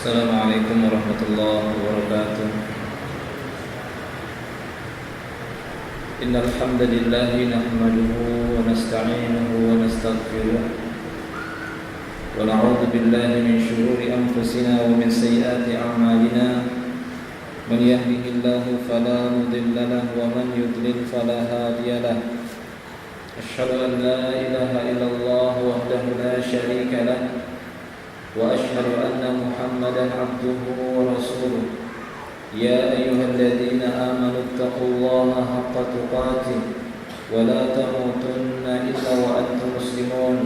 السلام عليكم ورحمة الله وبركاته. إن الحمد لله نحمده ونستعينه ونستغفره ونعوذ بالله من شرور أنفسنا ومن سيئات أعمالنا. من يهده الله فلا مضل له ومن يضلل فلا هادي له. أشهد أن لا إله إلا الله وحده لا شريك له وأشهد أن محمدا عبده ورسوله. يا أيها الذين آمنوا اتقوا الله حق تقاته ولا تموتن إلا وأنتم مسلمون.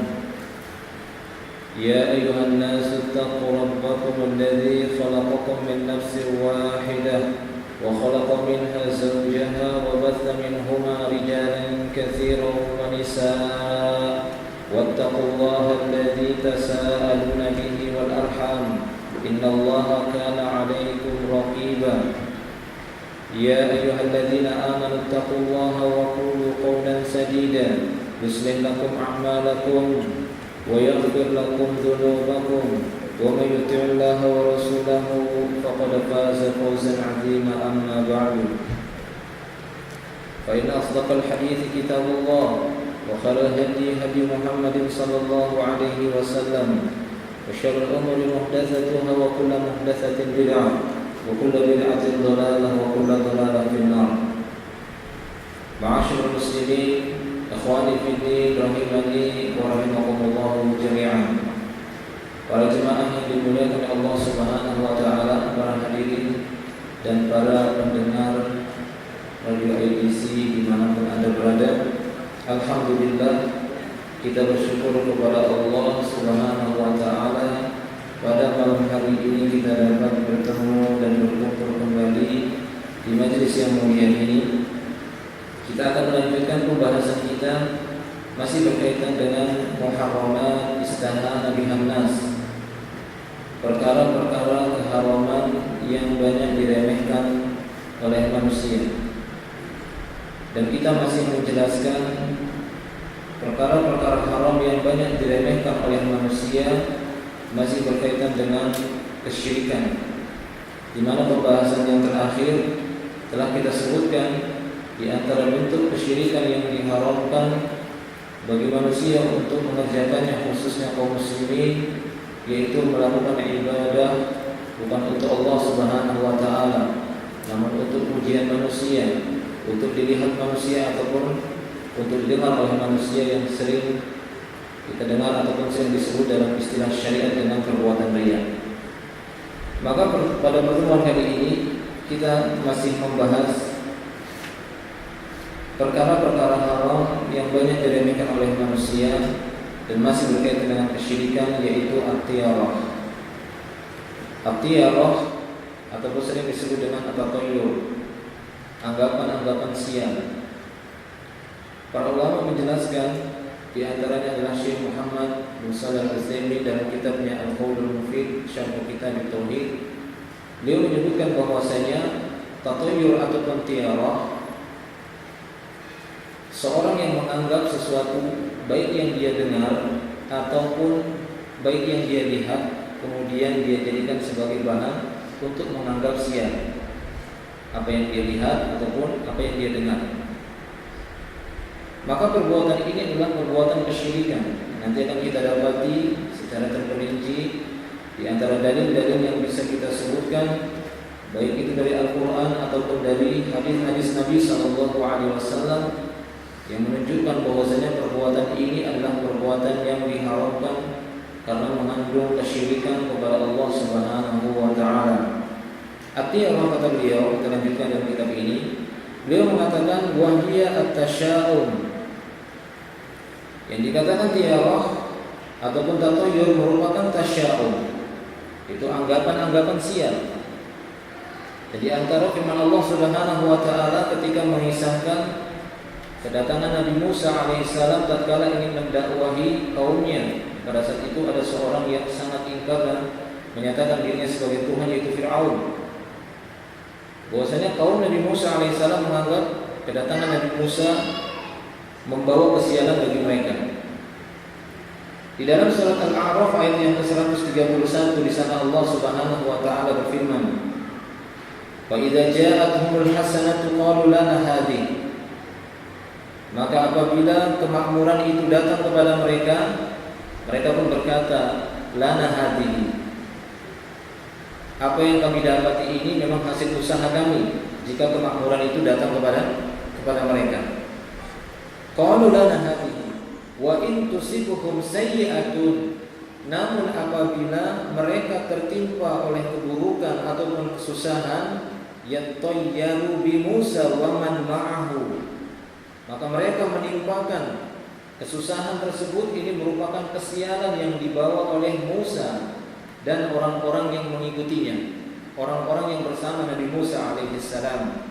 يا أيها الناس اتقوا ربكم الذي خلقكم من نفس واحدة وخلق منها زوجها وبث منهما رجالا كثيرا ونساء واتقوا الله الذي تساءلون به والأرحام إن الله كان عليكم رقيبا. يا أيها الذين آمنوا اتقوا الله وقولوا قولا سديدا يصلح لكم أعمالكم ويغفر لكم ذنوبكم ومن يطع الله ورسوله فقد فاز فوزا عظيما. أما بعد فإن أصدق الحديث كتاب الله وخير الهدي هدي محمد صلى الله عليه وسلم وشر الأمور محدثاتها وكل محدثة بدعة وكل بدعة ضلالة وكل ضلالة في النار. معاشر المسلمين إخواني في الدين rahimani wa rahimakumullah jami'an. Para jemaah yang dimuliakan Allah Subhanahu wa taala, para hadirin dan para pendengar radio IDC dimanapun Anda berada, alhamdulillah kita bersyukur kepada Allah Subhanahu wa taala pada malam hari ini kita dapat bertemu dan berkumpul kembali di majelis yang mulia ini. Kita akan melanjutkan pembahasan kita masih berkaitan dengan muharramat istahana bihan nas, perkara-perkara keharaman yang banyak diremehkan oleh manusia. Dan kita masih menjelaskan perkara-perkara haram yang banyak diremehkan oleh manusia masih berkaitan dengan kesyirikan, di mana pembahasan yang terakhir telah kita sebutkan di antara bentuk kesyirikan yang diharamkan bagi manusia untuk mengerjakannya, khususnya kaum muslimin, yaitu melakukan ibadah bukan untuk Allah Subhanahu wa taala, namun untuk pujian manusia, untuk dilihat manusia ataupun untuk didengar oleh manusia yang sering kita dengar ataupun sering disebut dalam istilah syariat dengan perbuatan riya. Maka pada pertemuan kali ini kita masih membahas perkara-perkara haram yang banyak diremehkan oleh manusia dan masih berkaitan dengan kesyirikan, yaitu at-tiyarah. At-tiyarah ataupun sering disebut dengan at-tatayyur, anggapan-anggapan sial. Para ulama menjelaskan, di antaranya adalah Syekh Muhammad bin Shalih Al-Utsaimin dalam kitabnya Al-Qaulul Mufid Syarh Kitab At-Tauhid. Beliau menyebutkan bahwasanya tatayyur ataupun tiyarah, seorang yang menganggap sesuatu baik yang dia dengar ataupun baik yang dia lihat kemudian dia jadikan sebagai bahan untuk menganggap sial apa yang dia lihat ataupun apa yang dia dengar. Maka perbuatan ini adalah perbuatan kesyirikan. Nanti akan kita dapati secara terperinci di antara dalil-dalil yang bisa kita sebutkan, baik itu dari Al-Quran ataupun dari hadis-hadis Nabi SAW, yang menunjukkan bahwasanya perbuatan ini adalah perbuatan yang diharamkan karena mengandung kesyirikan kepada Allah Subhanahu wa taala. Artinya, kata beliau, kita lanjutkan dalam kitab ini. Beliau mengatakan wahiyya at-tasya'um. Yang dikatakan tiyarah ataupun tatayyur merupakan tasya'um, itu anggapan-anggapan sial. Jadi antara firman Allah Subhanahu wa taala ketika mengisahkan kedatangan Nabi Musa alaihissalam tatkala ingin mendakwahi kaumnya. Pada saat itu ada seorang yang sangat ingkar dan menyatakan dirinya sebagai Tuhan, yaitu Fir'aun. Bahwasanya kaum Nabi Musa alaihissalam menganggap kedatangan Nabi Musa membawa kesialan bagi mereka. Di dalam surat Al-A'raf ayat yang ke-131 di sana Allah Subhanahu wa taala berfirman, "Wa idza ja'atuhumul hasanatu qalu lana hadhihi." Maka apabila kemakmuran itu datang kepada mereka, mereka pun berkata, "Lana hadhihi." Apa yang kami dapati ini memang hasil usaha kami. Jika kemakmuran itu datang kepada mereka. Qalu lana hadhihi wa in tusibuhum sayyi'atun. Namun apabila mereka tertimpa oleh keburukan ataupun kesusahan, yatayyaru bi Musa wa man ma'ahu, maka mereka menimpakan kesusahan tersebut. Ini merupakan kesialan yang dibawa oleh Musa dan orang-orang yang mengikutinya, orang-orang yang bersama Nabi Musa alaihissalam.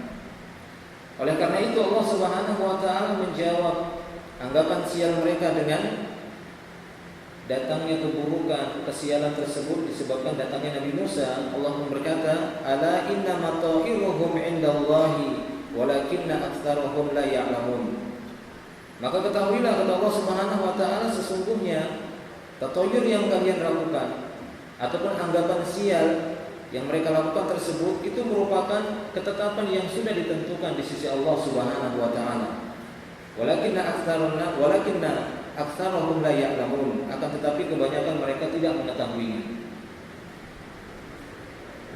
Oleh karena itu Allah Subhanahu wa taala menjawab anggapan sial mereka dengan datangnya keburukan, kesialan tersebut disebabkan datangnya Nabi Musa. Allah berkata, "Ala inna mata'iruhum 'indallahi walakinna aktsarahum la ya'lamun." Maka ketahuilah, kata Allah Subhanahu wa taala, sesungguhnya tatayur yang kalian lakukan ataupun anggapan sial yang mereka lakukan tersebut itu merupakan ketetapan yang sudah ditentukan di sisi Allah Subhanahu wa taala. Walakinna aktsarahum la ya'lamun, akan tetapi kebanyakan mereka tidak mengetahuinya.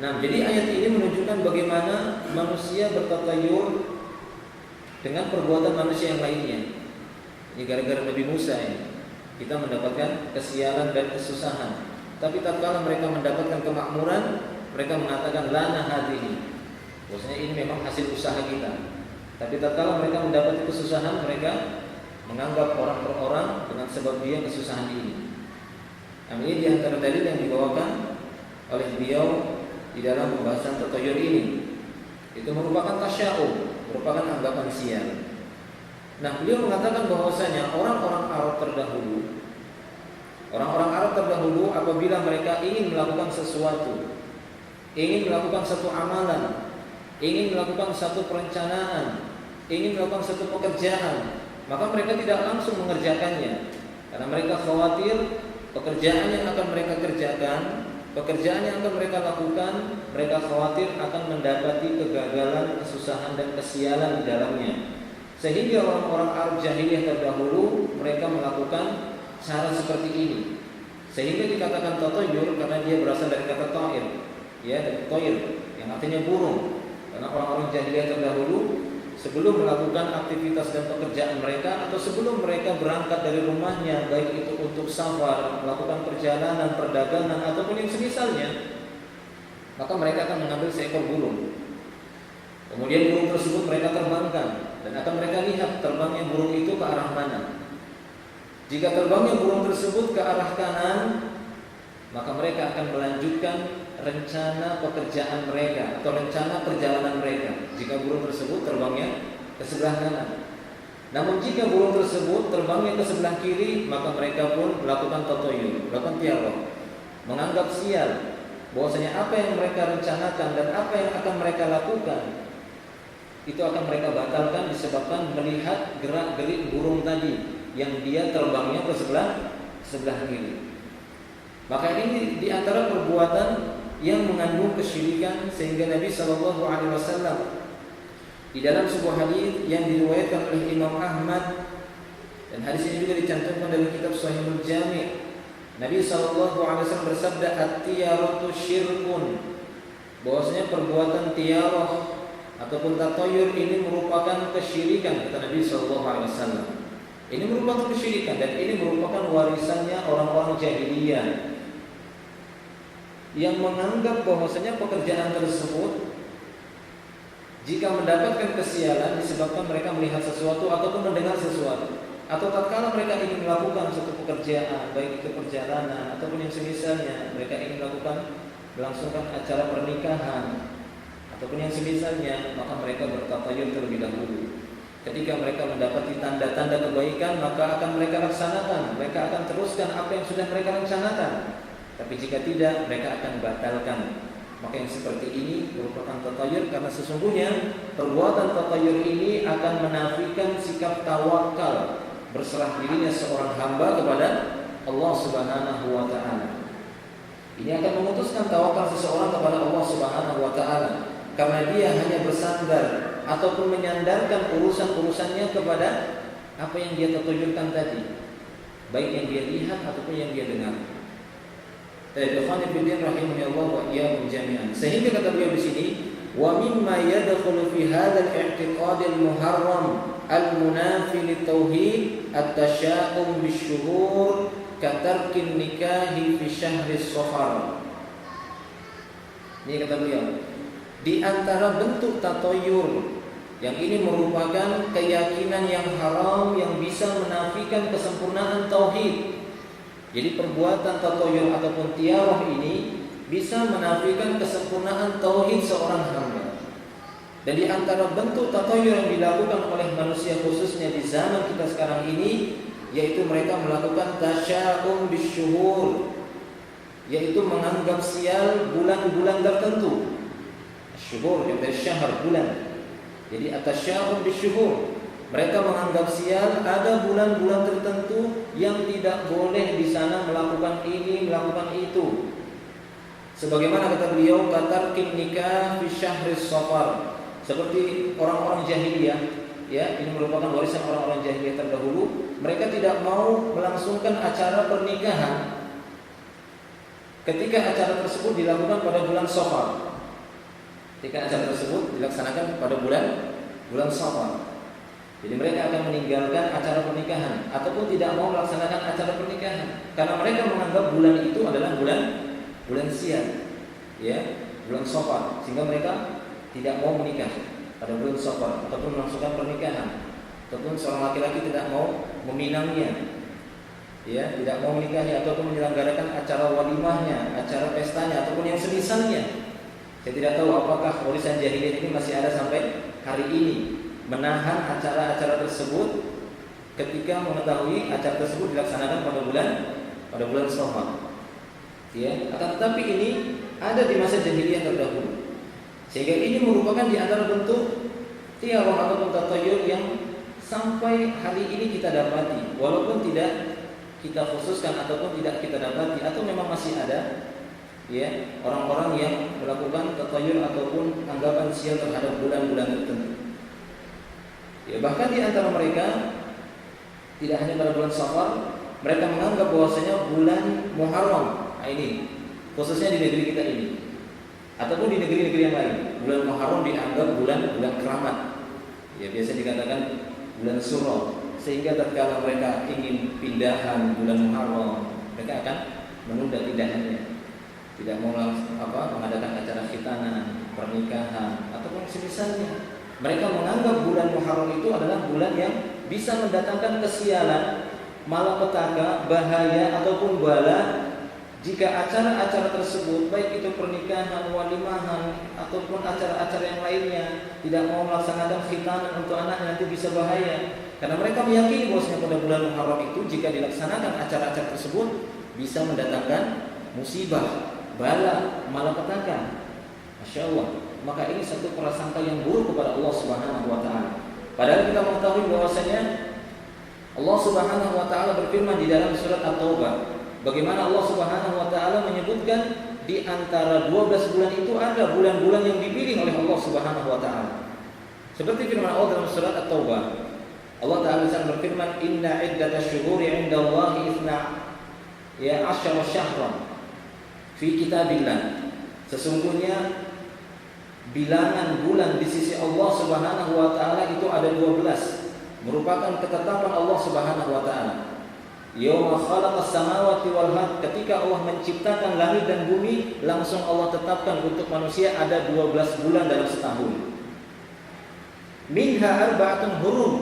Nah, jadi ayat ini menunjukkan bagaimana manusia bertatayur dengan perbuatan manusia yang lainnya. Ini gara-gara Nabi Musa ini kita mendapatkan kesialan dan kesusahan. Tapi tatkala mereka mendapatkan kemakmuran, mereka mengatakan lana hadhihi. Maksudnya ini memang hasil usaha kita. Tapi tatkala mereka mendapat kesusahan, mereka menganggap orang per orang dengan sebab dia kesusahan ini. Nah, ini di antara dalil yang dibawakan oleh beliau di dalam pembahasan tatayur ini. Itu merupakan tasya'um, merupakan anggapan sial. Nah, beliau mengatakan bahwasanya orang-orang Arab terdahulu apabila mereka ingin melakukan sesuatu, ingin melakukan satu amalan, ingin melakukan satu perencanaan, ingin melakukan satu pekerjaan, maka mereka tidak langsung mengerjakannya, karena mereka khawatir pekerjaan yang akan mereka kerjakan, pekerjaan yang akan mereka lakukan, mereka khawatir akan mendapati kegagalan, kesusahan dan kesialan di dalamnya. Sehingga orang-orang Arab jahiliyah terdahulu mereka melakukan cara seperti ini. Sehingga dikatakan tatayur karena dia berasal dari kata ta'ir, ya, dari ta'ir yang artinya burung. Karena orang-orang jahiliyah terdahulu sebelum melakukan aktivitas dan pekerjaan mereka atau sebelum mereka berangkat dari rumahnya, baik itu untuk safar, melakukan perjalanan, perdagangan ataupun yang semisalnya, maka mereka akan mengambil seekor burung. Kemudian burung tersebut mereka terbangkan dan akan mereka lihat terbangnya burung itu ke arah mana. Jika terbangnya burung tersebut ke arah kanan, maka mereka akan melanjutkan rencana pekerjaan mereka atau rencana perjalanan mereka. Jika burung tersebut terbangnya ke sebelah kanan. Namun jika burung tersebut terbangnya ke sebelah kiri, maka mereka pun melakukan tatayur, melakukan tiarah, menganggap sial bahwasanya apa yang mereka rencanakan dan apa yang akan mereka lakukan itu akan mereka batalkan disebabkan melihat gerak-gerik burung tadi yang dia terbangnya ke sebelah kiri. Maka ini di antara perbuatan yang mengandung kesyirikan, sehingga Nabi Shallallahu Alaihi Wasallam di dalam sebuah hadis yang diriwayatkan oleh Imam Ahmad, dan hadis ini juga dicantumkan dalam kitab Sahihul Jami', Nabi Shallallahu Alaihi Wasallam bersabda, "At-tiyaratu syirkun," bahwasanya perbuatan tiarah ataupun tatayur ini merupakan kesyirikan, kata Nabi Shallallahu Alaihi Wasallam. Ini merupakan kesyirikan dan ini merupakan warisannya orang-orang jahiliyah yang menganggap bahwasanya pekerjaan tersebut jika mendapatkan kesialan disebabkan mereka melihat sesuatu ataupun mendengar sesuatu, atau tatkala mereka ingin melakukan suatu pekerjaan, baik itu perjalanan ataupun yang semisalnya, mereka ingin melangsungkan acara pernikahan ataupun yang semisalnya, maka mereka bertatayur terlebih dahulu. Ketika mereka mendapati tanda-tanda kebaikan, maka akan mereka laksanakan, mereka akan teruskan apa yang sudah mereka rencanakan. Tapi jika tidak, mereka akan batalkan. Maka yang seperti ini merupakan tatayur, karena sesungguhnya perbuatan tatayur ini akan menafikan sikap tawakal, berserah dirinya seorang hamba Allah Subhanahu wa taala. Ini akan memutuskan tawakal seseorang kepada Allah Subhanahu wa taala karena dia hanya bersandar ataupun menyandarkan urusan-urusannya kepada apa yang dia tertujukan tadi, baik yang dia lihat ataupun yang dia dengar. Sehingga kata beliau di sini, wa mimma yadkhulu fi hadzal i'tiqad al-muharram al-munafi lit-tauhid at-tasyaum bisyuhur katarkin nikahi fi syahri Shafar. Ini kata beliau, di antara bentuk tatoyur yang ini merupakan keyakinan yang haram yang bisa menafikan kesempurnaan tauhid. Jadi perbuatan tatoyur ataupun tiarah ini bisa menafikan kesempurnaan tauhid seorang hamba. Dan di antara bentuk tatoyur yang dilakukan oleh manusia khususnya di zaman kita sekarang ini, yaitu mereka melakukan tasya'um bisyuhur, yaitu menganggap sial bulan-bulan tertentu. Syuhur yang dari syahr, bulan. Jadi atasya'um bisyuhur, mereka menganggap sial ada bulan-bulan tertentu yang tidak boleh di sana melakukan ini, melakukan itu. Sebagaimana kata beliau, katarkin nikah fi syahri Shafar, seperti orang-orang jahiliyah, ya, ini merupakan warisan orang-orang jahiliyah terdahulu. Mereka tidak mau melangsungkan acara pernikahan ketika acara tersebut dilakukan pada bulan Shafar. Ketika acara tersebut dilaksanakan pada bulan Shafar. Jadi mereka akan meninggalkan acara pernikahan ataupun tidak mau melaksanakan acara pernikahan karena mereka menganggap bulan itu adalah bulan sial, ya, bulan Shafar, sehingga mereka tidak mau menikah pada bulan Shafar ataupun melangsungkan pernikahan, ataupun seorang laki-laki tidak mau meminangnya, ya, tidak mau menikahi ataupun menyelenggarakan acara walimahnya, acara pestanya ataupun yang semisalnya. Saya tidak tahu apakah warisan jahiliyah ini masih ada sampai hari ini, menahan acara-acara tersebut ketika mengetahui acara tersebut dilaksanakan pada bulan Shafar. Ya, akan tetapi ini ada di masa jahiliyah terdahulu. Sehingga ini merupakan di antara bentuk tiarah ataupun tatayur yang sampai hari ini kita dapati, walaupun tidak kita khususkan ataupun tidak kita dapati, atau memang masih ada, ya, orang-orang yang melakukan tatayur ataupun anggapan sial terhadap bulan-bulan tertentu. Ya, bahkan di antara mereka tidak hanya pada bulan Shafar, mereka menganggap bahwasanya bulan Muharram, nah ini khususnya di negeri kita ini ataupun di negeri-negeri yang lain, bulan Muharram dianggap bulan keramat. Ya, biasa dikatakan bulan Suro, sehingga tatkala mereka ingin pindahan bulan Muharram, mereka akan menunda pindahannya. Tidak mau mengadakan acara khitanan, pernikahan ataupun semisalnya. Mereka menganggap bulan Muharram itu adalah bulan yang bisa mendatangkan kesialan, malapetaka, bahaya ataupun bala jika acara-acara tersebut, baik itu pernikahan, walimahan ataupun acara-acara yang lainnya, tidak mau melaksanakan khitanan untuk anaknya, nanti bisa bahaya. Karena mereka meyakini bahwasanya pada bulan Muharram itu jika dilaksanakan acara-acara tersebut bisa mendatangkan musibah, bala, malapetaka. Masya Allah. Maka ini satu prasangka yang buruk kepada Allah Subhanahu wa taala. Padahal kita mengetahui bahwasanya Allah Subhanahu wa taala berfirman di dalam surat At-Taubah, bagaimana Allah Subhanahu wa taala menyebutkan di antara 12 bulan itu ada bulan-bulan yang dipilih oleh Allah Subhanahu wa taala. Seperti firman Allah dalam surat At-Taubah. Allah taala berfirman, "Inna iddatasy-syuhuri 'indallahi 12 syahran fi kitabillah." Sesungguhnya bilangan bulan di sisi Allah Subhanahu wa taala itu ada 12, merupakan ketetapan Allah Subhanahu wa taala. Yauma khalaqas samawati wal ard, ketika Allah menciptakan langit dan bumi, langsung Allah tetapkan untuk manusia ada 12 bulan dalam setahun. Minha arba'atun hurum,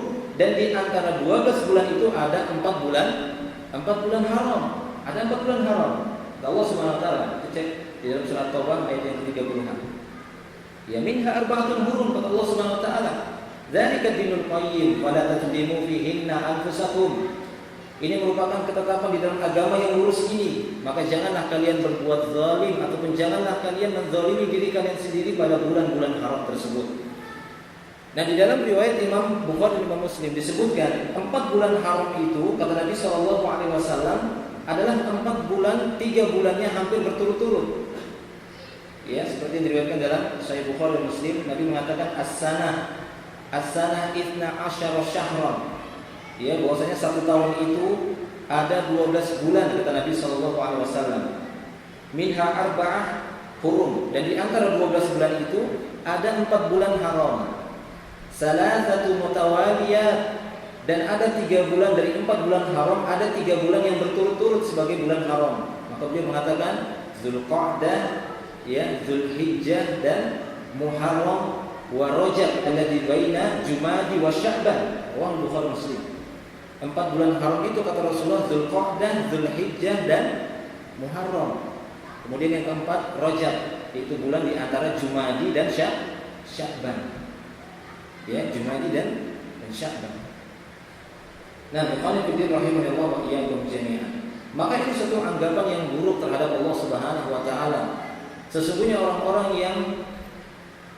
dan di antara 12 bulan itu ada 4 bulan haram. Ada 4 bulan haram. Allah Subhanahu wa taala, cek di dalam surat Taubah ayat yang ke-30. Ya, minha arba'atun hurum, kata Allah Subhanahu wa taala. Dzalika dinul qayyim, fala tadlimu fihinna anfusakum. Ini merupakan ketetapan di dalam agama yang lurus ini. Maka janganlah kalian berbuat zalim ataupun janganlah kalian menzalimi diri kalian sendiri pada bulan-bulan haram tersebut. Nah, di dalam riwayat Imam Bukhari dan Imam Muslim disebutkan 4 bulan haram itu, kata Nabi SAW, adalah 4 bulan, 3 bulannya hampir berturut-turut. Ya, seperti yang diriwayatkan dalam Sahih Bukhari dan Muslim, Nabi mengatakan as-sanah 12 syahran. Ya, bahwasanya 1 tahun itu ada 12 bulan kata Nabi sallallahu alaihi wasallam. Minha arba'ah hurum, dan di antara 12 bulan itu ada 4 bulan haram. Salasatu mutawaliyat, dan ada 3 bulan dari 4 bulan haram, ada 3 bulan yang berturut-turut sebagai bulan haram. Maka beliau mengatakan Zulqa'dah, ya, Zulhijjah dan Muharram wa Rajab alladzi baina Jumadi wa Sya'ban. Riwayat Bukhari Muslim. 4 bulan haram itu kata Rasulullah Zulqa'dah, Zulhijjah dan Muharram. Kemudian yang keempat Rajab, itu bulan di antara Jumadi dan Sya'ban. Ya, Jumadi dan Sya'ban. Nah, ikhwan fillah rahimanallah wa iyyakum jami'an. Maka itu satu anggapan yang buruk terhadap Allah Subhanahu wa taala. Sesungguhnya orang-orang yang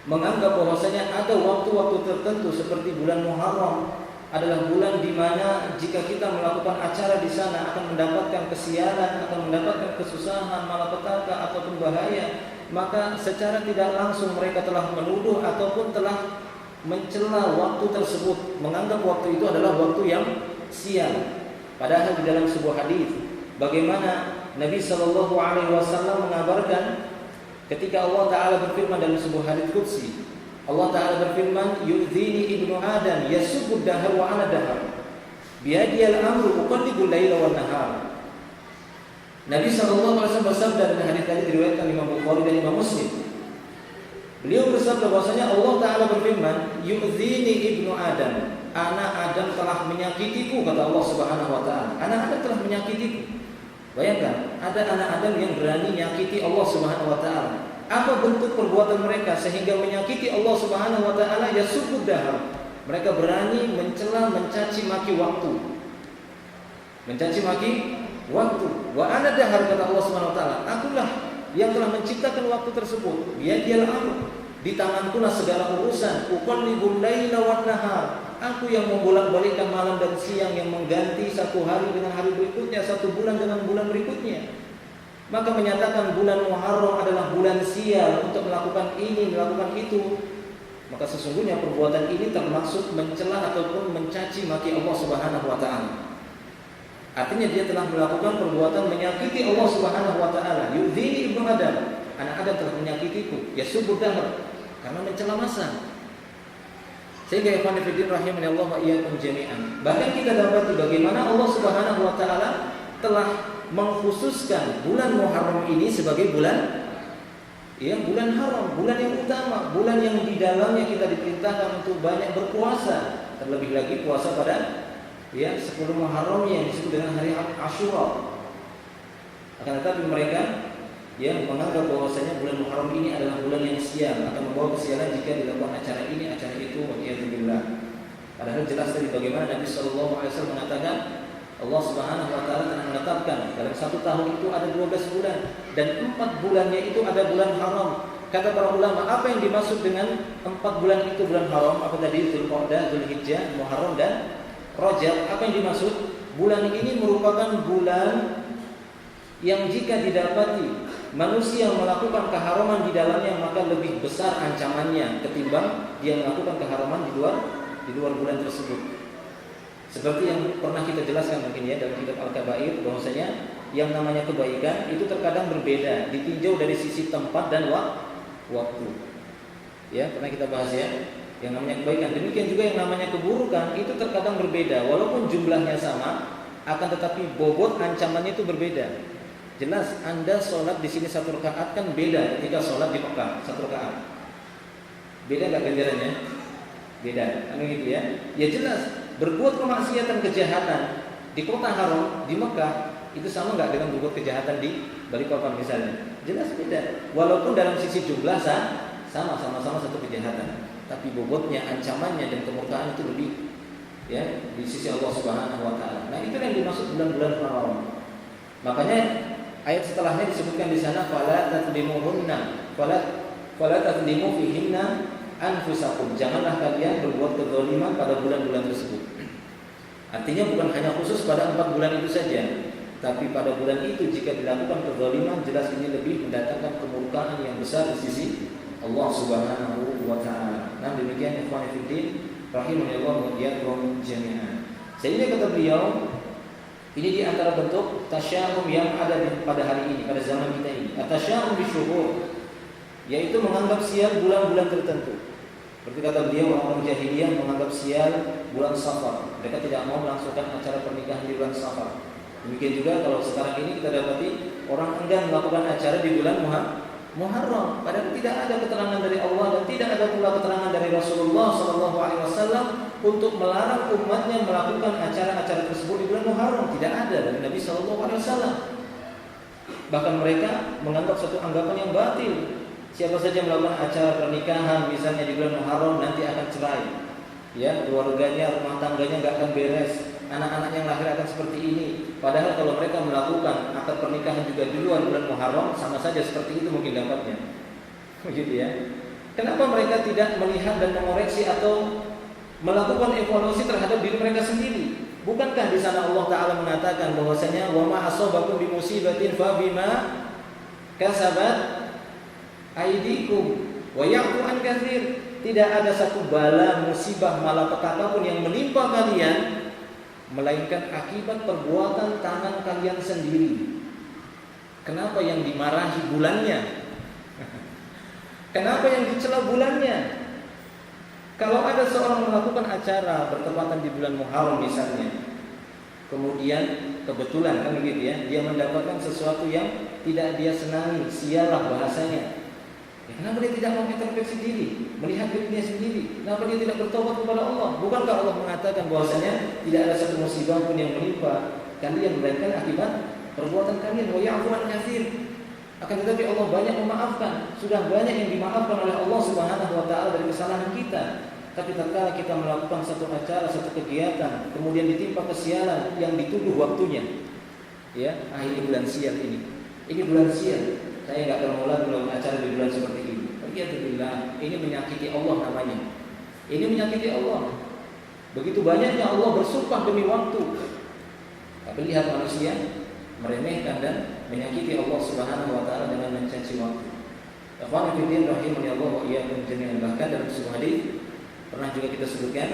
menganggap bahwasanya ada waktu-waktu tertentu seperti bulan Muharram adalah bulan di mana jika kita melakukan acara di sana akan mendapatkan kesialan, akan mendapatkan kesusahan, malapetaka ataupun bahaya, maka secara tidak langsung mereka telah menuduh ataupun telah mencela waktu tersebut, menganggap waktu itu adalah waktu yang sial. Padahal di dalam sebuah hadis bagaimana Nabi sallallahu alaihi wasallam mengabarkan ketika Allah taala berfirman dalam sebuah hadis qudsi, Allah taala berfirman, "Yu'dhini ibnu Adam yasubbu dahar wa ana dahar. Biyadiyal amru uqallibul laila wan nahar." Nabi sallallahu alaihi wasallam bersabda, dan hadis tadi diriwayatkan Imam Bukhari dan Imam Muslim. Beliau bersabda bahwasanya Allah taala berfirman, "Yu'dhini ibnu Adam." Anak Adam telah menyakitiku, kata Allah Subhanahu wa taala. Anak Adam telah menyakitiku. Bayangkan, ada anak Adam yang berani menyakiti Allah Subhanahu wa taala. Apa bentuk perbuatan mereka sehingga menyakiti Allah Subhanahu wa taala? Ya subud dahar. Mereka berani mencela, mencaci maki waktu. Mencaci maki waktu. Wa ana dahar, kata Allah Subhanahu wa taala. Akulah yang telah menciptakan waktu tersebut. Biyadil amr. Di tangankulah segala urusan. Uqallibul laila wan nahar. Aku yang membolak-balikkan malam dan siang, yang mengganti satu hari dengan hari berikutnya, satu bulan dengan bulan berikutnya. Maka menyatakan bulan Muharram adalah bulan sial untuk melakukan ini, melakukan itu. Maka sesungguhnya perbuatan ini termaksud mencela ataupun mencaci maki Allah Subhanahu wa taala. Artinya dia telah melakukan perbuatan menyakiti Allah Subhanahu wa taala. Yu'dhini ibnu Adam. Anak Adam telah menyakitiku. Ya subud dahar, karena mencela masa. Sehingga ikhwan fillah rahimanallah wa iyyakum jami'an. Bahkan kita dapati bagaimana Allah Subhanahu wa taala telah mengkhususkan bulan Muharram ini sebagai bulan, ya, bulan haram, bulan yang utama, bulan yang di dalamnya kita diperintahkan untuk banyak berpuasa, terlebih lagi puasa pada, ya, 10 Muharram yang disebut dengan hari Asyura. Akan tetapi mereka, ya, menganggap bahwasanya bulan Muharram ini adalah bulan yang sial, akan membawa kesialan jika dilakukan acara ini, acara itu, waliyadzubillah. Padahal jelas tadi bagaimana Nabi sallallahu alaihi wasallam mengatakan Allah Subhanahu wa taala telah menetapkan dalam 1 tahun itu ada 12 bulan dan 4 bulannya itu ada bulan haram. Kata para ulama, apa yang dimaksud dengan 4 bulan itu bulan haram? Apa tadi? Zulqa'dah, Zulhijjah, Muharram dan Rajab. Apa yang dimaksud? Bulan ini merupakan bulan yang jika didapati manusia melakukan keharaman di dalamnya, maka lebih besar ancamannya ketimbang dia melakukan keharaman di luar bulan tersebut. Seperti yang pernah kita jelaskan mungkin ya dalam kitab Al-Kabair, bahwasanya yang namanya kebaikan itu terkadang berbeda, ditinjau dari sisi tempat dan waktu. Ya, pernah kita bahas ya, yang namanya kebaikan. Demikian juga yang namanya keburukan itu terkadang berbeda, walaupun jumlahnya sama, akan tetapi bobot ancamannya itu berbeda. Jelas Anda sholat di sini 1 rakaat kan beda ketika sholat di Mekah 1 rakaat. Beda nggak ganjarannya? Beda, kan gitu ya? Ya jelas. Berbuat kemaksiatan, kejahatan di kota haram, di Mekah, itu sama nggak dengan berbuat kejahatan di Balikpapan misalnya? Jelas beda. Walaupun dalam sisi jumlah sama-sama satu kejahatan, tapi bobotnya, ancamannya dan kemurkaan itu lebih, ya, di sisi Allah Subhanahu wa taala. Nah, itu yang dimaksud bulan-bulan haram. Makanya ayat setelahnya disebutkan di sana fala tadlimuhunna fala tadlimu fihinna anfusakum. Janganlah kalian berbuat kezaliman pada bulan-bulan tersebut. Artinya bukan hanya khusus pada 4 bulan itu saja. Tapi pada bulan itu jika dilakukan kezaliman, jelas ini lebih mendatangkan kemurkaan yang besar di sisi Allah Subhanahu wa taala. Nah, demikian ikhwan fillah rahimahullah wa iyyakum jami'an. Sehingga kata beliau, ini di antara bentuk tasya'um yang ada pada hari ini, pada zaman kita ini. Tasya'um bisyuhur, yaitu menganggap sial bulan-bulan tertentu. Seperti kata beliau, orang jahiliyah menganggap sial bulan Safar. Mereka tidak mau melangsungkan acara pernikahan di bulan Safar. Demikian juga kalau sekarang ini kita dapati orang enggan melakukan acara di bulan Muharram. Padahal tidak ada keterangan dari Allah dan tidak ada pula keterangan dari Rasulullah SAW untuk melarang umatnya melakukan acara-acara tersebut di bulan Muharram. Tidak ada dari Nabi SAW. Bahkan mereka menganggap satu anggapan yang batil. Siapa saja melakukan acara pernikahan misalnya di bulan Muharram nanti akan cerai. Ya, keluarganya, rumah tangganya nggak akan beres. Anak-anak yang lahir akan seperti ini. Padahal kalau mereka melakukan akad pernikahan juga di luar bulan Muharram, sama saja seperti itu mungkin dapatnya. Begitu ya. Kenapa mereka tidak melihat dan mengoreksi atau melakukan evaluasi terhadap diri mereka sendiri? Bukankah di sana Allah Ta'ala mengatakan bahwasanya wa ma asabakum bi musibatin fa bima kasabat aydikum wa ya'fu an katsir. Tidak ada satu bala, musibah, malapetaka pun yang menimpa kalian melainkan akibat perbuatan tangan kalian sendiri. Kenapa yang dimarahi bulannya? Kenapa yang dicela bulannya? Kalau ada seorang melakukan acara bertepatan di bulan Muharram misalnya, kemudian kebetulan kan begitu ya, dia mendapatkan sesuatu yang tidak dia senangi, sialah bahasanya. Ya, kenapa dia tidak mau introspeksi diri, melihat dirinya sendiri? Kenapa dia tidak bertobat kepada Allah? Bukankah Allah mengatakan bahwasanya tidak ada satu musibah pun yang menimpa kalian melainkan akibat perbuatan kalian? Wa ya'fu an katsir. Akan tetapi Allah banyak memaafkan. Sudah banyak yang dimaafkan oleh Allah Subhanahu wa taala dari kesalahan kita. Tapi tatkala kita melakukan satu acara, satu kegiatan, kemudian ditimpa kesialan yang dituduh waktunya. Ya, ini bulan sial ini. Ini bulan sial. Saya enggak mau lagi melakukan acara di bulan seperti ini. Alhamdulillah, ini menyakiti Allah namanya. Ini menyakiti Allah. Begitu banyaknya Allah bersumpah demi waktu. Tapi lihat manusia meremehkan dan menyakiti Allah Subhanahu wa taala dengan mencaci waktu. Ikhwan fillah rahimahullah wa iyyakum jami'an. Bahkan dalam sebuah hadis pernah juga kita sebutkan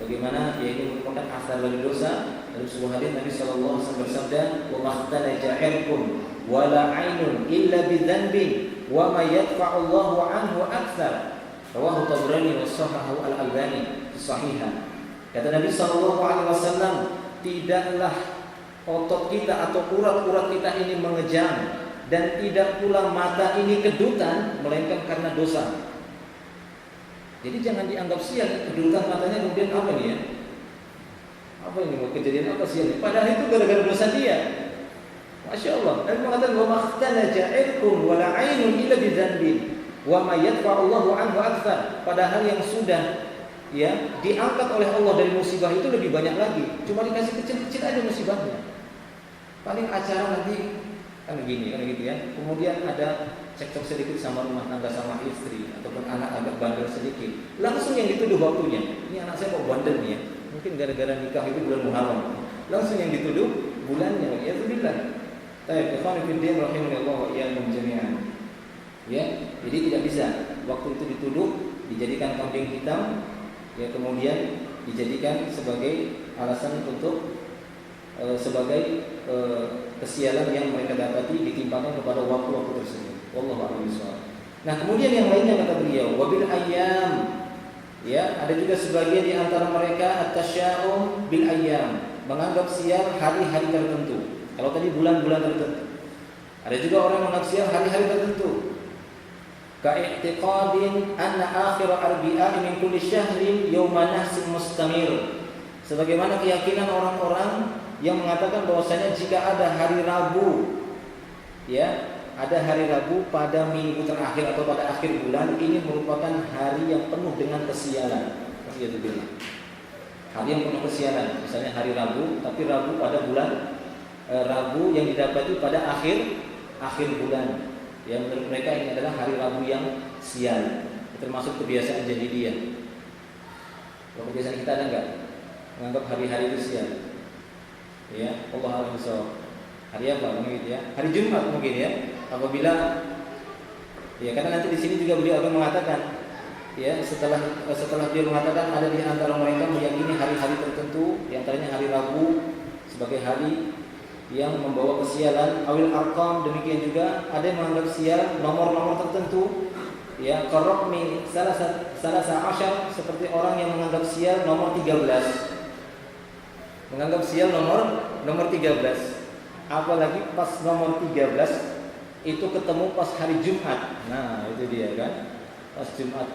bagaimana yaitu merupakan asal dari dosa. Dalam sebuah hadis Nabi sallallahu alaihi wasallam bersabda, "Wa mahtalaja 'irqun wa la 'ainun illa bi dzanbin wa ma yadfa'u Allahu 'anhu aktsar." Rawahu Tabrani wa sahahahu Al-Albani sahihah. Kata Nabi sallallahu alaihi wasallam, tidaklah otot kita atau urat-urat kita ini mengejam dan tidak pula mata ini kedutan melainkan karena dosa. Jadi jangan dianggap sial kedutan matanya kemudian apa nih ya? Apa ini mau kejadian apa sial? Padahal itu gara-gara dosa dia. Masya Allah. Nabi mengatakan wa makhtalaja 'irqun wa la 'ainun illa bi dzanbin wa ma yadfa'u Allahu 'anhu aktsar. Padahal yang sudah ya diangkat oleh Allah dari musibah itu lebih banyak lagi. Cuma dikasih kecil-kecil aja musibahnya. Paling acara nanti kan begini, kan gitu ya. Kemudian ada cekcok sedikit sama rumah tangga sama istri ataupun anak agak bandel sedikit. Langsung yang dituduh waktunya. Ini anak saya kok bandel nih ya. Mungkin gara-gara nikah itu bulan Muharram. Langsung yang dituduh bulannya. Ya alhamdulillah. Baik, ikhwan fillah rahimahullah wa iyyakum jami'an. Ya, jadi tidak bisa waktu itu dituduh dijadikan kambing hitam ya kemudian dijadikan sebagai alasan untuk sebagai kesialan yang mereka dapati ditimpakan kepada waktu-waktu tersebut. Wallahu a'lam bishawab. Nah, kemudian yang lainnya kata beliau, wabil ayyam. Ya, ada juga sebagian di antara mereka at-tasya'um bil ayyam, menganggap sial hari-hari tertentu. Kalau tadi bulan-bulan tertentu. Ada juga orang menganggap sial hari-hari tertentu. Ka'i'tiqadin anna akhir arbi'a min kulli syahrin yawma nahsin mustamir. Sebagaimana keyakinan orang-orang yang mengatakan bahwasanya jika ada hari Rabu, ya, ada hari Rabu pada minggu terakhir atau pada akhir bulan, ini merupakan hari yang penuh dengan kesialan. Hari yang penuh kesialan. Misalnya hari Rabu, tapi Rabu pada bulan Rabu yang didapati pada akhir bulan. Ya, menurut mereka ini adalah hari Rabu yang sial. Termasuk kebiasaan jahiliyah. Kalau kebiasaan kita ada enggak? Menganggap hari-hari itu sial. Ya, Allah a'lam bishawab. Hari apa mungkin ya? Hari Jumat mungkin ya. Apabila ya karena nanti di sini juga beliau akan mengatakan ya setelah dia mengatakan ada di antara mereka meyakini hari-hari tertentu, di antaranya hari Rabu sebagai hari yang membawa kesialan, awil arqam, demikian juga ada yang menganggap sial nomor-nomor tertentu ya, qarraqmi salasa asyar, seperti orang yang menganggap sial nomor 13. Menganggap sial nomor 13. Apalagi pas nomor 13 itu ketemu pas hari Jumat. Nah, itu dia kan. Pas Jumat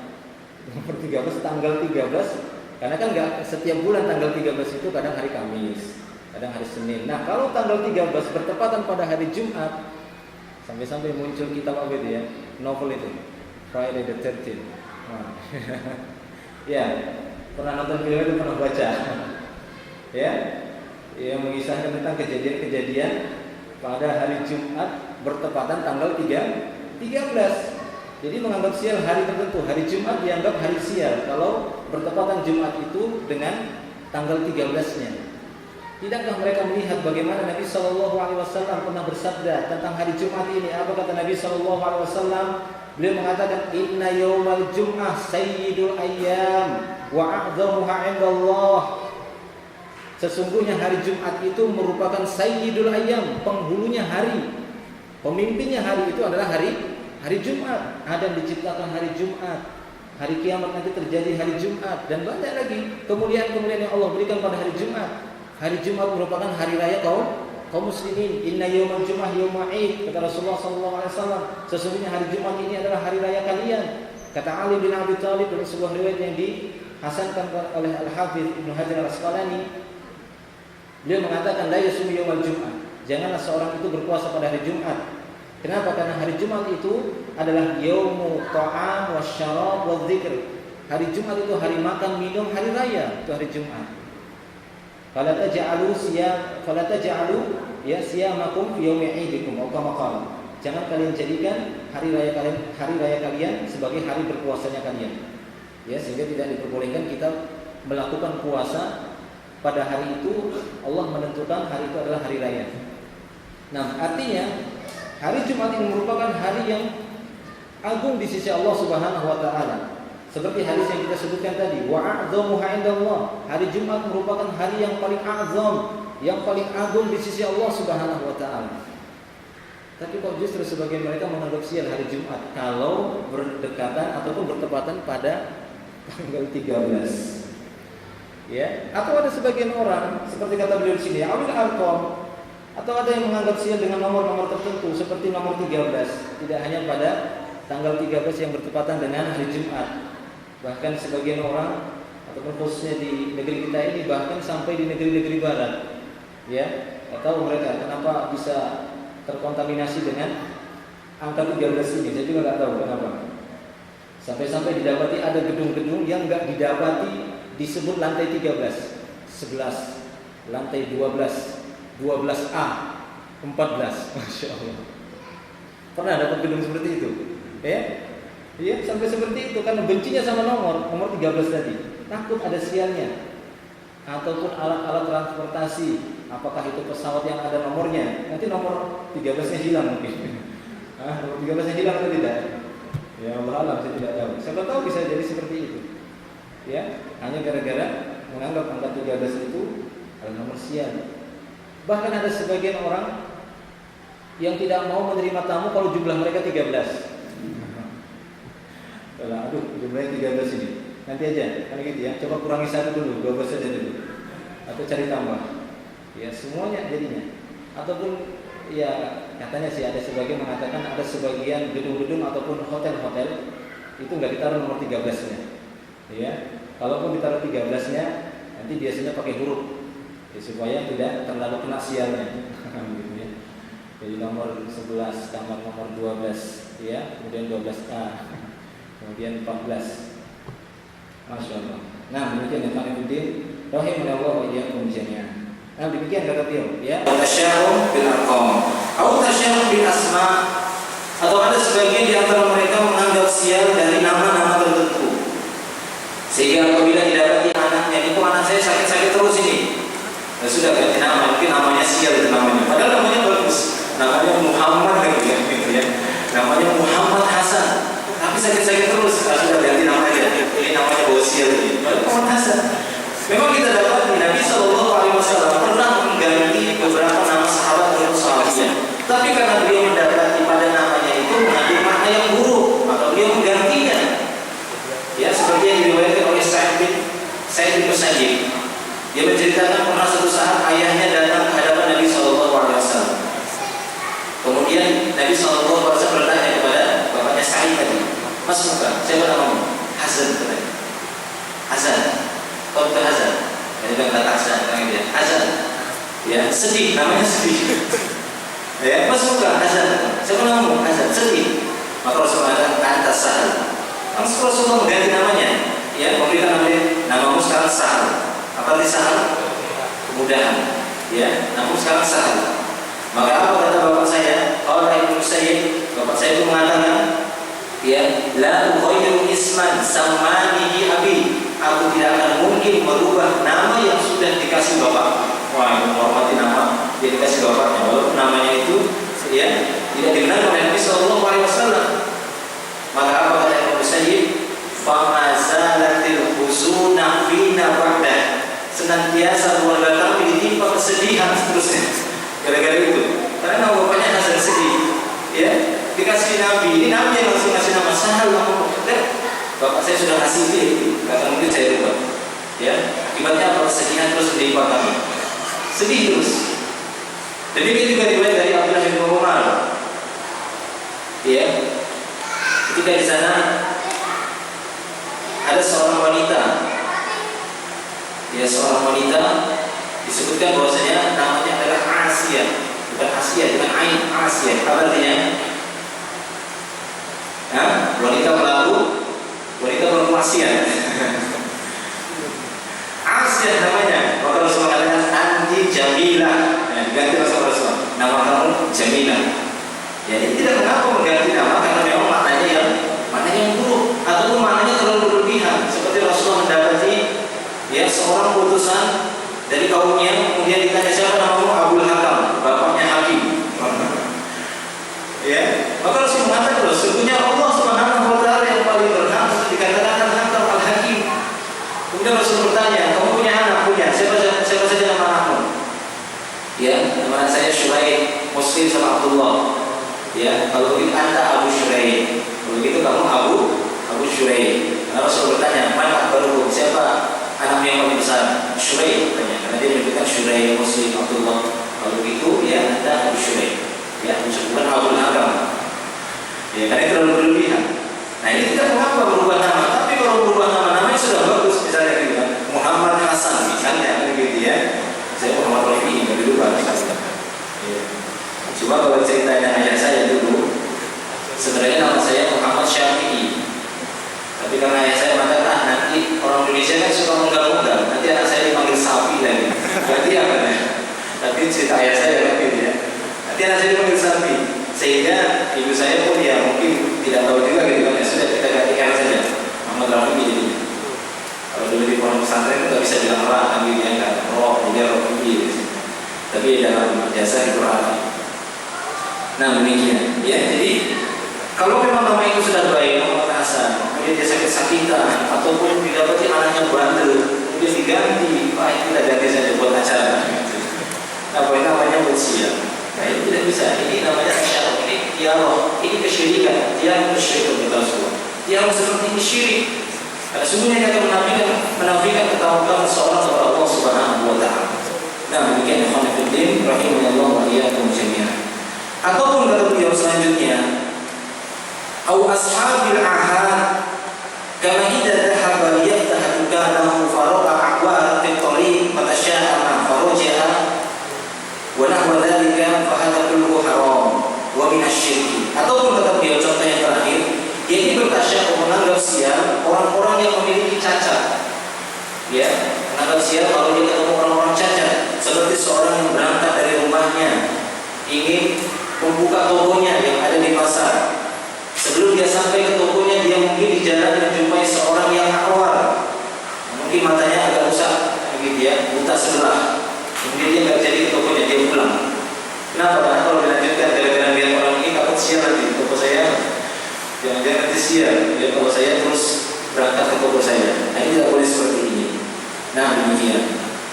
nomor 13 tanggal 13, karena kan enggak setiap bulan tanggal 13 itu kadang hari Kamis, kadang hari Senin. Nah, kalau tanggal 13 bertepatan pada hari Jumat, sampai-sampai muncul kitab apa itu ya? Novel itu, Friday the 13th. Nah. Ya, pernah nonton film itu, pernah baca. Ya, yang mengisahkan tentang kejadian-kejadian pada hari Jumat bertepatan tanggal 13. Jadi menganggap sial hari tertentu, hari Jumat dianggap hari sial kalau bertepatan Jumat itu dengan tanggal 13-nya. Tidakkah mereka melihat bagaimana Nabi Shallallahu Alaihi Wasallam pernah bersabda tentang hari Jumat ini? Apa kata Nabi Shallallahu Alaihi Wasallam? Beliau mengatakan, Inna yawmal Jum'ah sayyidul ayyam wa a'zamuha 'indallah. Sesungguhnya hari Jumat itu merupakan sayyidul ayyam, penghulunya hari, pemimpinnya hari itu adalah hari Jumat. Adam diciptakan hari Jumat, hari kiamat nanti terjadi hari Jumat, dan banyak lagi kemuliaan-kemuliaan yang Allah berikan pada hari Jumat. Hari Jumat merupakan hari raya kaum muslimin. Inna yawmal jum'ah yawma 'id, kata Rasulullah SAW. Sesungguhnya hari Jumat ini adalah hari raya kalian. Kata Ali bin Abi Thalib dalam sebuah riwayat yang dihasankan oleh Al-Hafidz Ibnu Hajar Al-Asqalani, beliau mengatakan la yasum yawmal jum'ah, janganlah seorang itu berpuasa pada hari Jumat. Kenapa? Karena hari Jumat itu adalah yaumu ta'am wasyarab wadzikr. Hari Jumat itu hari makan, minum, hari raya, itu hari Jumat. Fala taj'alu siyamakum fi yaumi 'idikum atau kama qala. Jangan kalian jadikan hari raya kalian sebagai hari berpuasanya kalian. Ya, sehingga tidak diperbolehkan kita melakukan puasa pada hari itu. Allah menentukan hari itu adalah hari raya. Nah, artinya hari Jumat ini merupakan hari yang agung di sisi Allah Subhanahu wa taala. Seperti hadis yang kita sebutkan tadi, wa a'zamuha 'indallah. Hari Jumat merupakan hari yang paling azam, yang paling agung di sisi Allah Subhanahu wa taala. Tapi kok justru sebagian mereka menganggap sial hari Jumat kalau berdekatan ataupun bertepatan pada tanggal 13. Ya, atau ada sebagian orang seperti kata beliau di sini, awil arqam, atau ada yang menganggap sial dengan nomor-nomor tertentu seperti nomor 13, tidak hanya pada tanggal 13 yang bertepatan dengan hari Jumat. Bahkan sebagian orang ataupun khususnya di negeri kita ini, bahkan sampai di negeri-negeri barat, ya, atau mereka kenapa bisa terkontaminasi dengan angka 13 ini, saya juga nggak tahu kenapa. Sampai-sampai didapati ada gedung-gedung yang nggak didapati disebut lantai 13, 11, lantai 12, 12A, 14, Masya Allah. Pernah dapat gedung seperti itu? Ya, iya, sampai seperti itu karena bencinya sama nomor 13 tadi. Takut ada sialnya. Ataupun alat-alat transportasi, apakah itu pesawat yang ada nomornya? Nanti nomor 13-nya hilang mungkin. Nomor 13-nya hilang atau tidak? Ya Allah alam, saya tidak tahu. Siapa tahu bisa jadi seperti itu. Ya, hanya gara-gara menganggap angka 13 itu adalah nomor sial. Bahkan ada sebagian orang yang tidak mau menerima tamu kalau jumlah mereka 13. Aduh, jumlahnya 13 ini. Nanti aja, kan gitu ya. Coba kurangi 1 dulu, 12 saja dulu. Atau cari tambah. Ya, semuanya jadinya. Ataupun ya katanya sih ada sebagian mengatakan ada sebagian gedung-gedung ataupun hotel-hotel itu enggak ditaruh nomor 13-nya. Ya. Kalaupun ditaruh 13-nya, nanti biasanya pakai huruf. Ya, supaya tidak terlalu kena sialnya. Gitu ya. Jadi nomor 11, kamar nomor 12, ya, kemudian 12A, kemudian 14. Masya Allah. Nah, demikian yang kami penting. Rahimahullah wa iyyakum jami'an. Nah, demikian kata beliau, ya. Tasyahum bil arqam, atau tasyahum bil asma, atau ada sebagian di antara mereka menganggap sial dari nama-nama tertentu. Sehingga apabila didapati anaknya, itu anak saya sakit-sakit terus ini. Ya sudah ganti nama, mungkin namanya sial itu namanya. Padahal namanya bagus. Tapi karena beliau mendapati pada namanya itu mengandung makna yang buruk, maka beliau menggantinya. Ya, seperti yang diriwayatkan oleh Sa'id bin Musayyib. Dia menceritakan pernah suatu saat ayahnya datang ke hadapan Nabi SAW. Kemudian Nabi SAW bertanya kepada bapaknya Sa'id tadi, "Mas Muka, siapa namamu?" "Hazan," katanya. "Hazan, kau bukan Hazan?" Dia bilang kata Hazan, dia Hazan. Ya, sedih, namanya sedih. Ya, "Mas Muka, Hazan, siapa namamu?" "Hazan," sedih. Maka Rasulullah mengatakan, "Anta Sahal." Langsung Rasulullah mengganti namanya. Ya, memberikan namamu sekarang Sahal. Apa arti Sahal? Kemudahan. Ya, namun sekarang Sahal. Maka apa kata bapak saya? Qala Ibnu Musayyib, bapak saya itu mengatakan, ya, la ughayyiru isman sammanihi abi. Aku tidak akan mungkin merubah nama yang sudah dikasih bapak. Wah, menghormati nama yang dikasih bapaknya, walaupun namanya itu ya tidak dikenal oleh Nabi sallallahu alaihi wasallam. Maka apa kata Ibnu Musayyib? Fa mazalatil husuna fina ba'da. Senantiasa keluarga kami ditimpa kesedihan seterusnya gara-gara itu, karena bapaknya Hasan sedih. Ya, dikasih Nabi, ini Nabi yang langsung kasih nama Sahal. Bapak saya sudah kasih dia, kata mungkin saya lupa. Ya, akibatnya apa? Kesedihan terus menimpa kami, sedih terus. Demikian juga riwayat dari Abdullah bin Umar. Ya, ketika di sana ada seorang wanita. Ya, seorang wanita disebutkan bahwasanya namanya adalah Asiyah, bukan Asia dengan ain, Asiyah. Apa artinya? Wanita pelaku, wanita bermaksiat. Asiyah namanya. Maka Rasulullah katakan anti Jamilah. Ganti Rasulullah. Nama kamu Jamilah. Ya, ini tidak mengapa mengganti nama karena memang maknanya yang buruk ataupun maknanya terlalu berlebihan. Seperti Rasulullah mendapati ya seorang utusan dari kaumnya, kemudian ditanya siapa namamu? Abul Hakam, bapaknya Hakim. Ya, maka Rasul mengatakan sesungguhnya Allah Subhanahu wa taala yang paling berhak untuk dikatakan Hakam Al-Hakim. Kemudian Rasul bertanya, kamu punya anak? Punya. Siapa saja nama anakmu? Ya, nama saya Syuraih, Muslim sama Abdullah. Ya, kalau begitu Anta Abu Syuraih. Kalau begitu kamu Abu Syuraih. Rasul bertanya, mana baru siapa anak yang paling besar? Syuraih katanya, karena dia menyebutkan Syuraih, Muslim, Abdullah. Kalau begitu ya Anta Abu Syuraih. Ya, bukan Abul Hakam. Ya, karena itu terlalu berlebihan. Nah, ini tidak mengapa berubah nama, tapi kalau berubah nama-namanya sudah bagus. Misalnya gitu kan, Muhammad Hasan misalnya, begitu ya. Saya Muhammad Rafi, nggak dulu Pak. Ya. Cuma kalau ceritanya ayah saya dulu, sebenarnya nama saya Muhammad Syafi'i. Tapi karena ayah saya mengatakan, nanti orang Indonesia kan suka menggal-menggal, nanti anak saya dipanggil sapi lagi. Berarti apa ya? Tapi cerita ayah saya begitu ya. Nanti anak saya dipanggil sapi, sehingga ibu saya pun ya mungkin tidak tahu juga gitu kan. Ya sudah kita gantikan saja Muhammad Rafi jadi. Kalau dulu di pondok pesantren itu bisa bilang Ra, kan gitu ya kan. Roh, jadi Rafi. Tapi dalam biasa itu Rafi. Nah demikian. Ya, jadi kalau memang nama itu sudah baik, Muhammad Hasan, kemudian dia sakit-sakitan, ataupun didapati anaknya bandel, kemudian diganti, Pak kita ganti saja buat acara. Apa ini namanya usia? Nah ini tidak bisa. Ini namanya syarat. Ini tiaroh. Ini kesyirikan. Tiaroh kesyirikan kita semua. Tiaroh seperti ini syirik. Karena sungguhnya ini akan menafikan ketawakan seorang kepada Allah Subhanahu wa taala. Nah demikian ikhwan fillah rahimahullah wa iyyakum jami'an. Ataupun kata beliau selanjutnya, au ashabil ahad kama idza dhahaba yaftahu kanahu faraqa aqwa fi tariq fatasha'a faraja'a wa nahwa dhalika fa hadha kulluhu haram wa min asy-syirk. Ataupun kata beliau contoh yang terakhir, yaitu bertasya'u menganggap sial orang-orang yang memiliki cacat. Ya, menganggap sial kalau dia ketemu orang-orang cacat, seperti seorang yang berangkat dari rumahnya ingin membuka tokonya yang ada di pasar. Sebelum dia sampai ke tokonya, dia mungkin di jalan menjumpai seorang yang awal, mungkin matanya agak rusak, begitu ya, buta sebelah. Kemudian dia nggak jadi ke tokonya, dia pulang. Kenapa? Karena kalau dilanjutkan gara-gara lihat orang ini takut sial nanti toko saya, jangan-jangan nanti sial. Ya kalau saya terus berangkat ke toko saya, nah ini tidak boleh seperti ini. Nah demikian.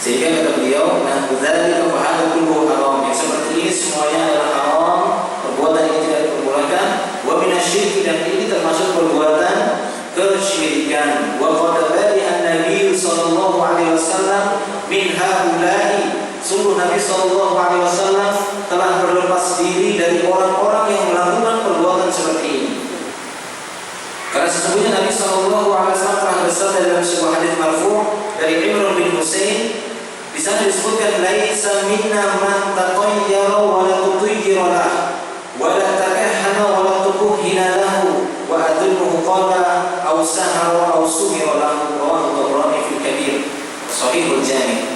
Sehingga kata beliau, nah dari kebahagiaan kullu haram, yang seperti ini semuanya adalah haram syirik, dan ini termasuk perbuatan kesyirikan. Wa qad bari'a Nabi sallallahu alaihi wasallam min haula'i. Sungguh Nabi sallallahu alaihi wasallam telah berlepas diri dari orang-orang yang melakukan perbuatan seperti ini. Karena sesungguhnya Nabi sallallahu alaihi wasallam telah bersabda dalam sebuah hadis marfu' dari Imran bin Husain, di sana disebutkan laisa minna man tatayyara wa la tutayyira lahu wa la takahhana wa la tukuhhina lahu wa adulluhu qala aw sahara aw sumira lahu rawahu Tabrani fil Kabir Sahihul Jami'.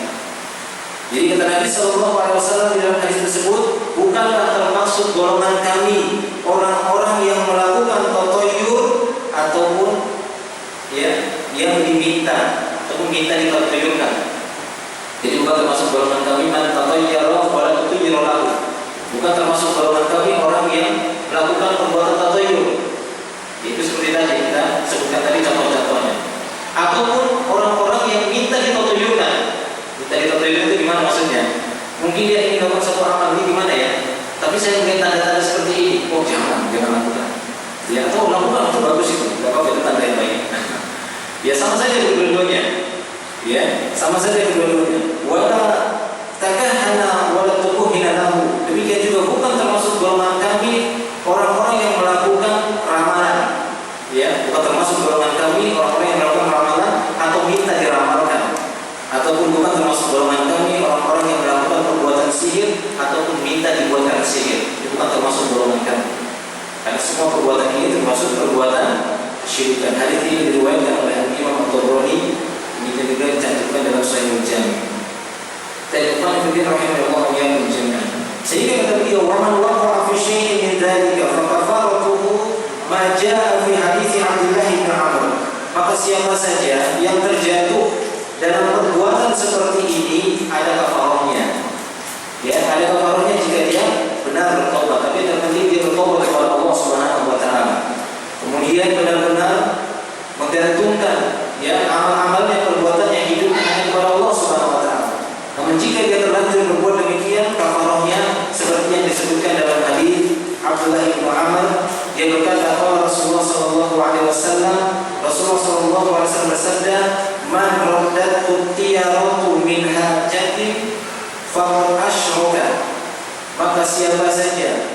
Jadi kata Nabi sallallahu alaihi wasallam di dalam hadis tersebut, bukanlah termasuk golongan kami orang-orang yang melakukan tatayyur ataupun yang diminta ataupun minta ditatayyurkan. Jadi bukan termasuk golongan kami man tatayyara wa la tutayyira lahu. Bukan termasuk golongan kami orang yang melakukan perbuatan tatayyur. Itu seperti tadi kita sebutkan tadi contoh-contohnya. Ataupun orang-orang yang minta ditatayyurkan. Minta ditatayyurkan itu gimana maksudnya? Mungkin dia ingin melakukan satu amal ini gimana ya? Tapi saya melihat tanda-tanda seperti ini. Oh jangan lakukan. Ya atau lakukan itu bagus itu. Tidak apa-apa, itu tanda yang baik. Ya sama saja kedua-duanya. Ya, sama saja kedua-duanya. Wala takahhana wala tukuhhina lahu. Demikian juga bukan termasuk golongan kami orang-orang yang melakukan ramalan. Ya, bukan termasuk golongan kami orang-orang yang melakukan ramalan atau minta diramalkan. Ataupun bukan termasuk golongan kami orang-orang yang melakukan perbuatan sihir ataupun minta dibuatkan sihir. Itu bukan termasuk golongan kami. Karena semua perbuatan ini termasuk perbuatan kesyirikan. Hadis ini diriwayatkan oleh Imam Tabrani, ini juga dicantumkan dalam Sahihul Jami'. Ta'alluqan fi rahimahullah yang menjadikan. Sehingga kata beliau, "Wa man waqa'a fi syai'in min dzalika fa kafaratuhu ma jaa'a fi hadits Abdullah bin Amr." Maka siapa saja yang terjatuh dalam perbuatan seperti ini ada kafarahnya. Ya, ada kafarahnya jika dia benar bertobat, tapi terpenting dia bertobat kepada Allah Subhanahu wa taala. Kemudian benar-benar menggantungkan ya amal-amalnya, perbuatannya, hidupnya hanya kepada Allah Subhanahu wa taala. Namun jika dia terlanjur berbuat demikian, kafarahnya seperti yang disebutkan dalam hadis Abdullah bin Amr, dia berkata qala Rasulullah sallallahu alaihi wasallam, Rasulullah sallallahu alaihi wasallam bersabda, "Man raddatu tiyaratu min hajatin faqad asyraka." Maka siapa saja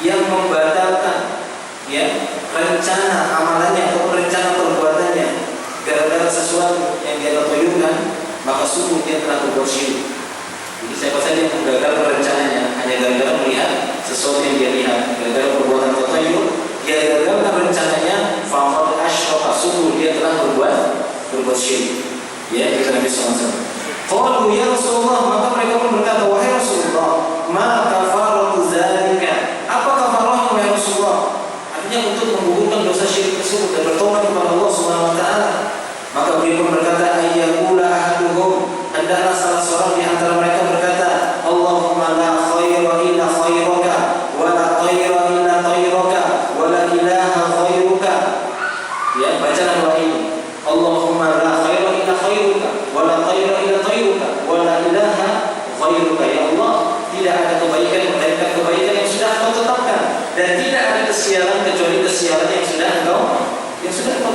yang membatalkan ya rencana amalannya atau rencana perbuatannya gara-gara sesuatu yang dia tatayurkan, maka sungguh dia telah berbuat syirik. Jadi siapa saja yang menggagalkan rencananya hanya gara-gara melihat sesuatu yang dia lihat, gara-gara perbuatan tatayur, dia gagalkan rencananya, faqad asyraka, sungguh dia telah berbuat syirik. Ya, kata Nabi SAW. Qalu ya Rasulullah, maka mereka pun berkata, wahai Rasulullah, ma kafaratu dzalika? Apa kafarahnya wahai Rasulullah? Artinya untuk menggugurkan dosa syirik tersebut dan bertobat kepada Allah Subhanahu wa taala. Maka beliau pun berkata, ayyaqula ahaduhum, hendaklah salah seorang di antara mereka berkata, Allahumma la khaira illa khairaka wa la khaira illa khairaka wa la ilaha khairuka. Ya, bacalah doa ini. Allahumma la khaira illa khairuka wa la khaira illa khairuka wa la ilaha khairuka. Ya Allah, tidak ada kebaikan melainkan kebaikan yang sudah Engkau tetapkan, dan tidak ada kesialan kecuali kesialan yang sudah Engkau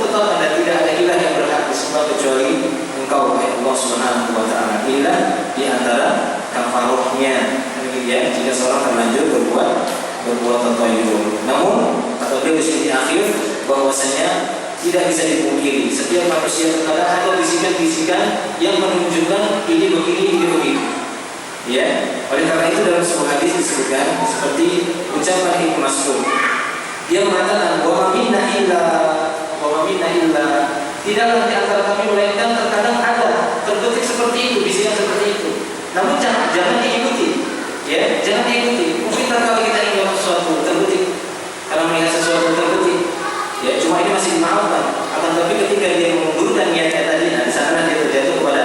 tetapkan, dan tidak ada ilah yang berhak disembah kecuali Engkau, wahai Allah Subhanahu wa taala. Inilah di antara kafarahnya. Demikian jika seorang terlanjur berbuat tatayur. Namun kata beliau di sini akhir bahwasanya tidak bisa dipungkiri setiap manusia terkadang ada bisikan-bisikan yang menunjukkan ini begini. Ya, oleh karena itu dalam sebuah hadis disebutkan seperti ucapan Ibnu Mas'ud. Dia mengatakan wa minna illa tidaklah di antara kami melainkan terkadang ada terbetik seperti itu, bisikan seperti itu. Namun jangan diikuti. Ya, jangan diikuti. Mungkin kalau kita ingin sesuatu terbetik karena melihat sesuatu terbetik. Ya, cuma ini masih dimaafkan. Akan tapi ketika dia mengundurkan niatnya tadi, di sana dia terjatuh kepada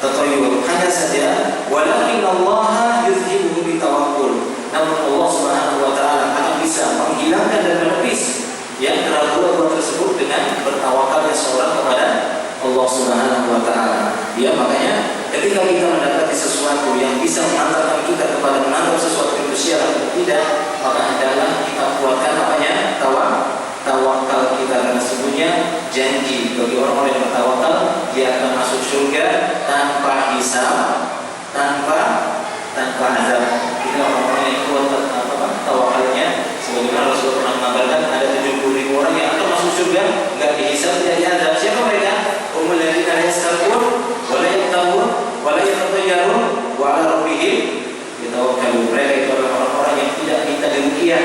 tatayur. Hanya saja walakin Allah yuzhibuhu bitawakkul. Namun Allah Subhanahu wa taala akan bisa menghilangkan dan menepis yang keraguan tersebut dengan bertawakalnya seorang kepada Allah Subhanahu wa taala. Ya, makanya ketika kita mendapati sesuatu sesuatu yang bisa mengantarkan kita kepada menganggap sesuatu itu sial atau tidak, maka adalah kita kuatkan apanya? Tawakal kita, karena sesungguhnya janji bagi orang-orang yang bertawakal dia akan masuk surga tanpa hisab, tanpa azab. Ini orang-orang yang kuat tawakalnya, sebagaimana Rasulullah pernah mengabarkan ada 70.000 orang yang akan masuk surga enggak dihisab, tidak diazab. Siapa mereka? Umul ladzina la yastakbirun wa la yattaqun wa la yatatayyarun wa 'ala rabbihim yatawakkalun. Mereka itu adalah orang-orang yang tidak minta diruqyah.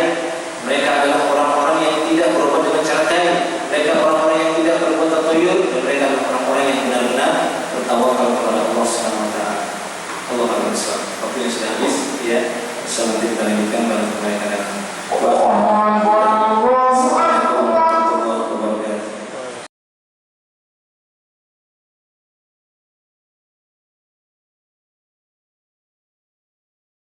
Mereka adalah orang-orang yang tidak berobat dengan cara kain. Mereka orang-orang yang tidak berbuat tatayur, dan mereka adalah orang-orang yang benar-benar bertawakal kepada Allah Subhanahu wa taala. Allah Akbar. Waktu yang sudah habis, ya. Insyaallah kita lanjutkan pada pertemuan yang akan datang.